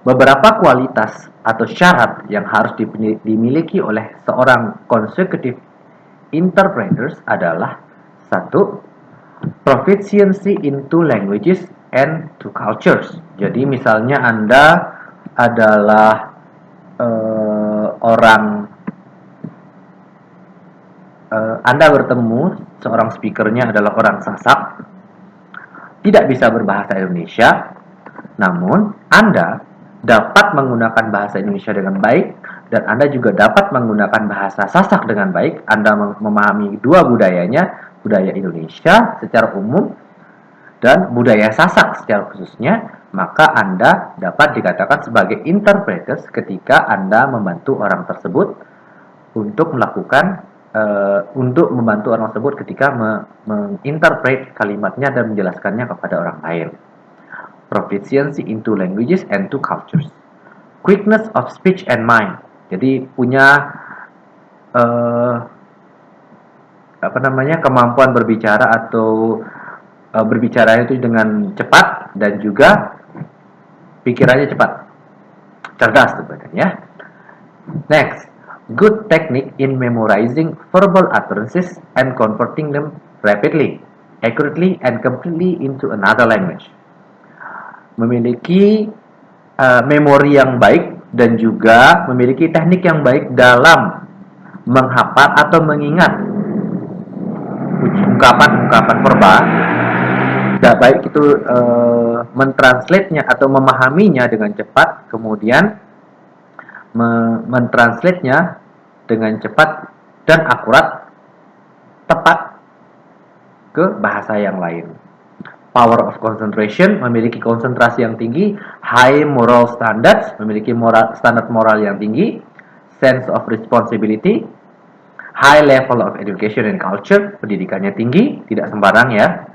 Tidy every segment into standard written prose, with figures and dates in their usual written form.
Beberapa kualitas atau syarat yang harus dimiliki oleh seorang consecutive interpreters adalah satu, proficiency in two languages and two cultures. Jadi misalnya Anda adalah orang Anda bertemu seorang speakernya adalah orang Sasak, tidak bisa berbahasa Indonesia, namun Anda dapat menggunakan bahasa Indonesia dengan baik dan Anda juga dapat menggunakan bahasa Sasak dengan baik. Anda memahami dua budayanya, budaya Indonesia secara umum dan budaya Sasak secara khususnya, maka Anda dapat dikatakan sebagai interpreters ketika Anda membantu orang tersebut untuk membantu orang tersebut ketika menginterpret kalimatnya dan menjelaskannya kepada orang lain. Proficiency in two languages and two cultures. Quickness of speech and mind. Jadi punya kemampuan berbicara atau berbicara itu dengan cepat dan juga pikirannya cepat, cerdas sebenarnya. Ya. Next, good technique in memorizing verbal utterances and converting them rapidly, accurately, and completely into another language. Memiliki memori yang baik dan juga memiliki teknik yang baik dalam menghafal atau mengingat ungkapan-ungkapan verbal, baik itu mentranslate-nya atau memahaminya dengan cepat, kemudian mentranslate-nya dengan cepat dan akurat, tepat ke bahasa yang lain. Power of concentration, memiliki konsentrasi yang tinggi. High moral standards, memiliki standar moral yang tinggi. Sense of responsibility. High level of education and culture, pendidikannya tinggi, tidak sembarang ya.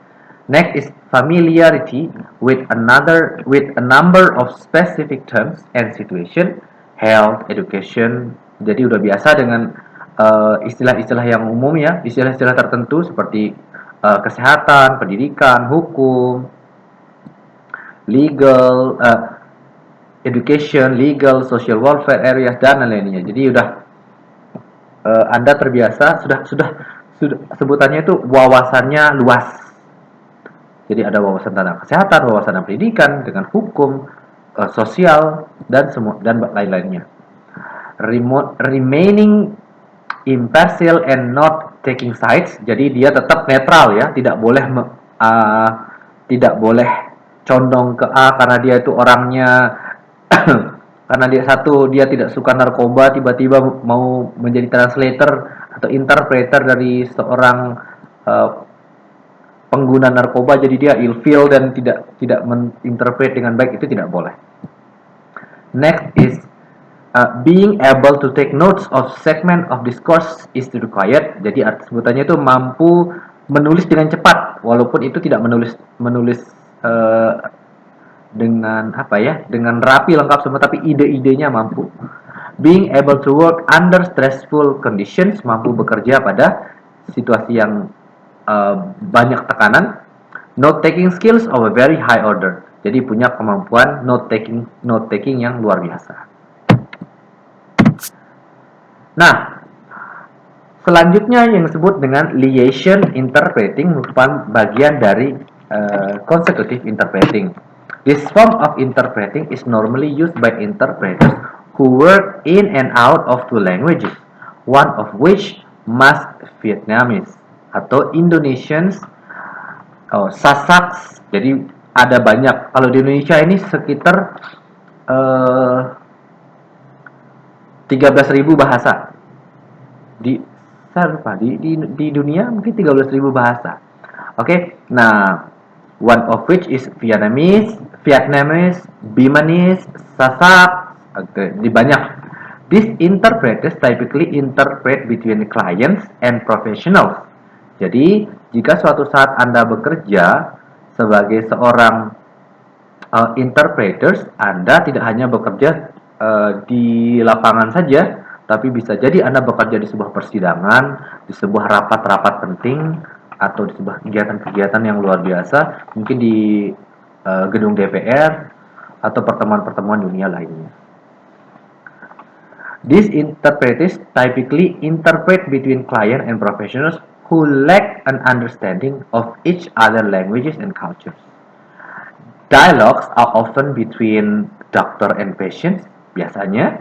Next is familiarity with a number of specific terms and situation, health, education. Jadi udah biasa dengan istilah-istilah yang umum ya, istilah-istilah tertentu seperti kesehatan, pendidikan, hukum, legal, education, legal, social welfare areas dan lain-lainnya. Jadi udah Anda terbiasa sudah sebutannya itu wawasannya luas. Jadi ada wawasan tentang kesehatan, wawasan tentang pendidikan, dengan hukum, sosial dan lain-lainnya. Remaining impartial and not taking sides. Jadi dia tetap netral ya, tidak boleh condong ke A karena dia itu orangnya karena dia tidak suka narkoba, tiba-tiba mau menjadi translator atau interpreter dari seorang pengguna narkoba, jadi dia ilfeel dan tidak menginterpret dengan baik, itu tidak boleh. Next is being able to take notes of segment of discourse is required. Jadi sebutannya itu mampu menulis dengan cepat, walaupun itu tidak menulis dengan rapi lengkap semua, tapi ide-idenya mampu. Being able to work under stressful conditions, mampu bekerja pada situasi yang banyak tekanan. Note taking skills of a very high order. Jadi punya kemampuan note taking yang luar biasa. Nah, selanjutnya yang disebut dengan liaison interpreting merupakan bagian dari consecutive interpreting. This form of interpreting is normally used by interpreters who work in and out of two languages, one of which must Vietnamese atau Indonesians, Sasak. Jadi ada banyak. Kalau di Indonesia ini sekitar 13.000 bahasa. Di dunia mungkin 13.000 bahasa. Oke. Nah, one of which is Vietnamese, Bimanese, Sasak. Di banyak. These interpreters typically interpret between clients and professionals. Jadi, jika suatu saat Anda bekerja sebagai seorang interpreters, Anda tidak hanya bekerja di lapangan saja, tapi bisa jadi Anda bekerja di sebuah persidangan, di sebuah rapat-rapat penting, atau di sebuah kegiatan-kegiatan yang luar biasa, mungkin di gedung DPR, atau pertemuan-pertemuan dunia lainnya. These interpreters typically interpret between client and professionals who lack an understanding of each other languages and cultures. Dialogues are often between doctor and patients, biasanya,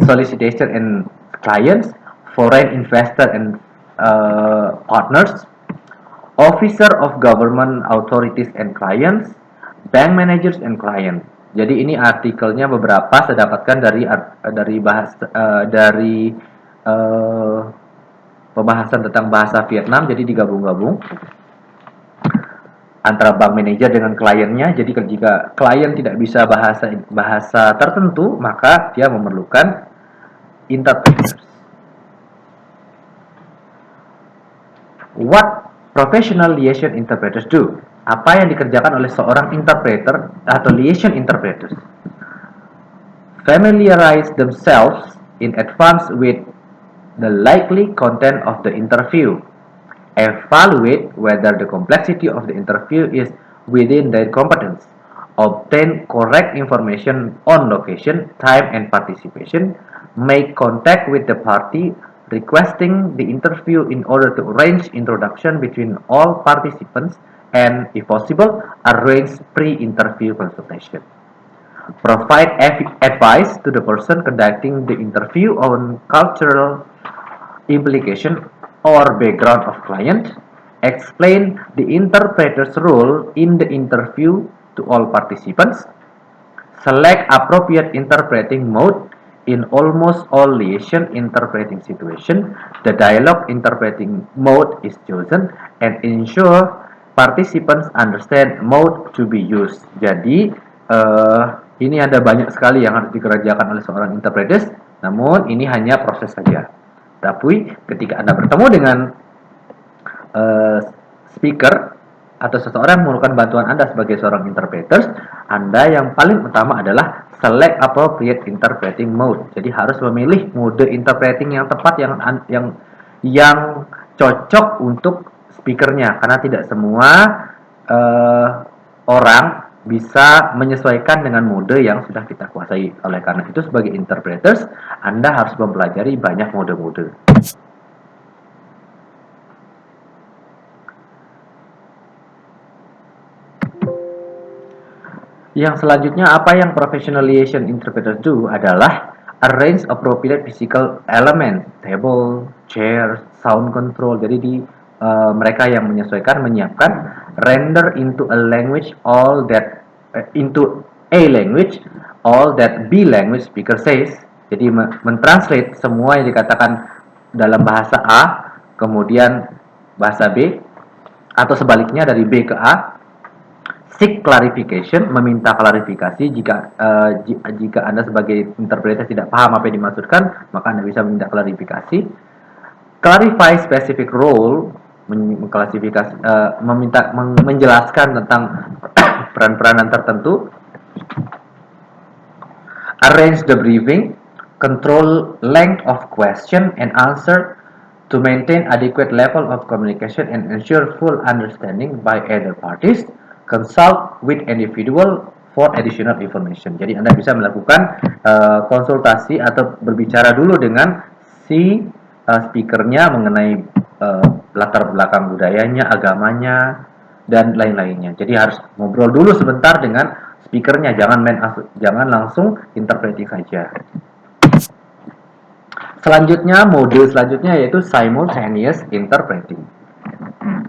solicitor and clients, foreign investor and partners, officer of government authorities and clients, bank managers and clients. Jadi ini artikelnya beberapa saya dapatkan dari pembahasan tentang bahasa Vietnam, jadi digabung-gabung antara bank manager dengan kliennya. Jadi jika klien tidak bisa bahasa tertentu, maka dia memerlukan interpreters. What professional liaison interpreters do? Apa yang dikerjakan oleh seorang interpreter atau liaison interpreters? Familiarize themselves in advance with the likely content of the interview. Evaluate whether the complexity of the interview is within their competence. Obtain correct information on location, time, and participation. Make contact with the party requesting the interview in order to arrange introduction between all participants and, if possible, arrange pre-interview consultation. Provide advice to the person conducting the interview on cultural implication or background of client. Explain the interpreter's role in the interview to all participants. Select appropriate interpreting mode in almost all liaison interpreting situation. The dialogue interpreting mode is chosen and ensure participants understand mode to be used. Jadi ini ada banyak sekali yang harus dikerjakan oleh seorang interpreters, namun ini hanya proses saja. Tapi ketika Anda bertemu dengan speaker atau seseorang yang memerlukan bantuan Anda sebagai seorang interpreters, Anda yang paling utama adalah select appropriate interpreting mode. Jadi harus memilih mode interpreting yang tepat yang cocok untuk speakernya, karena tidak semua orang bisa menyesuaikan dengan mode yang sudah kita kuasai. Oleh karena itu, sebagai interpreters, Anda harus mempelajari banyak mode-mode. Yang selanjutnya, apa yang professional liaison interpreters do adalah arrange appropriate physical element, table, chair, sound control. Jadi mereka yang menyiapkan render into a language all that B language speaker says. Jadi mentranslate semua yang dikatakan dalam bahasa A kemudian bahasa B, atau sebaliknya dari B ke A. Seek clarification, meminta klarifikasi. Jika Anda sebagai interpreter tidak paham apa yang dimaksudkan, maka Anda bisa meminta klarifikasi. Clarify specific role, menjelaskan tentang peran-peranan tertentu. Arrange the briefing, control length of question and answer to maintain adequate level of communication and ensure full understanding by either parties. Consult with individual for additional information. Jadi Anda bisa melakukan konsultasi atau berbicara dulu dengan si speakernya mengenai latar belakang budayanya, agamanya, dan lain-lainnya. Jadi harus ngobrol dulu sebentar dengan speakernya, jangan langsung interpreting saja. Selanjutnya, mode selanjutnya yaitu simultaneous interpreting.